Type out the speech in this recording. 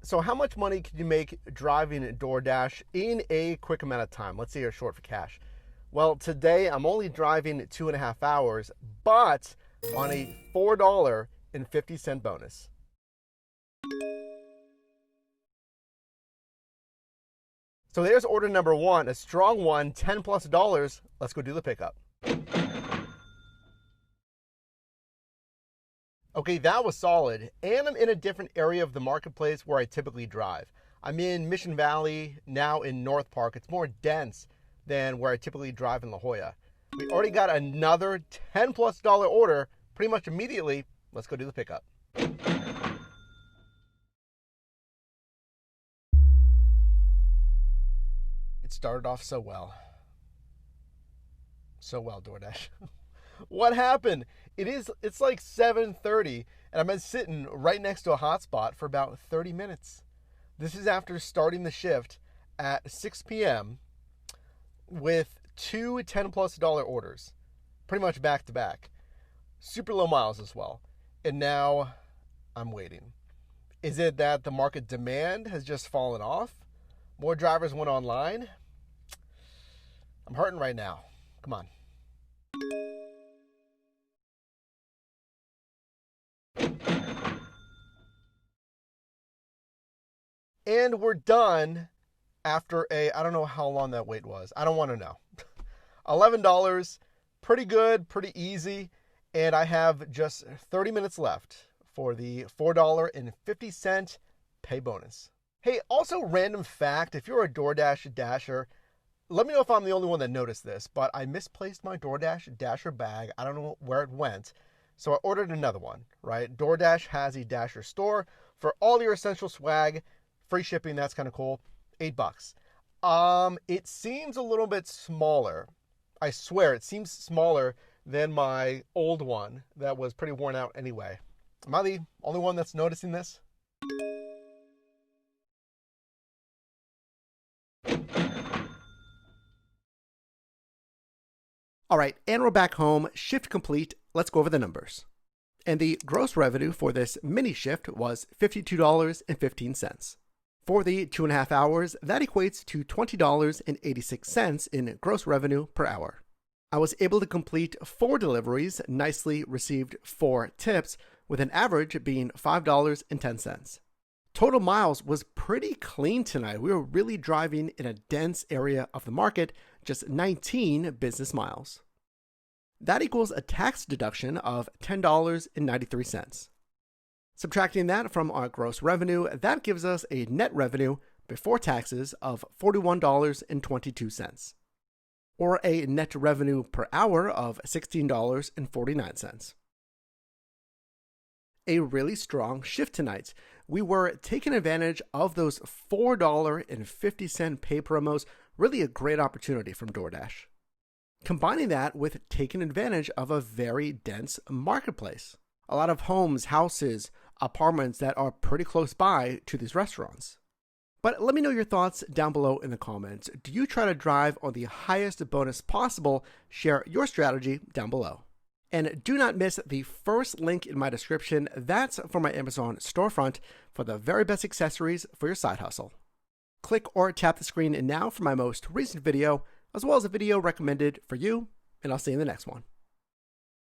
So how much money can you make driving DoorDash in a quick amount of time? Let's say you're short for cash. Well, today I'm only driving 2.5 hours, but on a $4.50 bonus. So there's order number one, a strong one, $10+. Let's go do the pickup. Okay, that was solid. And I'm in a different area of the marketplace where I typically drive. I'm in Mission Valley, now in North Park. It's more dense than where I typically drive in La Jolla. We already got another $10+ order pretty much immediately. Let's go do the pickup. It started off so well. So well, DoorDash. What happened? It's like 7:30 and I've been sitting right next to a hotspot for about 30 minutes. This is after starting the shift at 6 p.m. with two $10+ orders, pretty much back to back. Super low miles as well. And now I'm waiting. Is it that the market demand has just fallen off? More drivers went online? I'm hurting right now. Come on. And we're done after I don't know how long that wait was. I don't want to know. $11, pretty good, pretty easy. And I have just 30 minutes left for the $4.50 pay bonus. Hey, also random fact, if you're a DoorDash Dasher, let me know if I'm the only one that noticed this, but I misplaced my DoorDash Dasher bag. I don't know where it went. So I ordered another one, right? DoorDash has a Dasher store for all your essential swag. Free shipping, that's kind of cool. $8. It seems a little bit smaller. I swear, it seems smaller than my old one that was pretty worn out anyway. Am I the only one that's noticing this? All right, and we're back home. Shift complete. Let's go over the numbers. And the gross revenue for this mini shift was $52.15. For the 2.5 hours, that equates to $20.86 in gross revenue per hour. I was able to complete 4 deliveries, nicely received 4 tips, with an average being $5.10. Total miles was pretty clean tonight. We were really driving in a dense area of the market, just 19 business miles. That equals a tax deduction of $10.93. Subtracting that from our gross revenue, that gives us a net revenue before taxes of $41.22, or a net revenue per hour of $16.49. A really strong shift tonight. We were taking advantage of those $4.50 pay promos, really a great opportunity from DoorDash. Combining that with taking advantage of a very dense marketplace. A lot of homes, houses, apartments that are pretty close by to these restaurants. But let me know your thoughts down below in the comments. Do you try to drive on the highest bonus possible? Share your strategy down below. And do not miss the first link in my description. That's for my Amazon storefront for the very best accessories for your side hustle. Click or tap the screen now for my most recent video, as well as a video recommended for you, and I'll see you in the next one.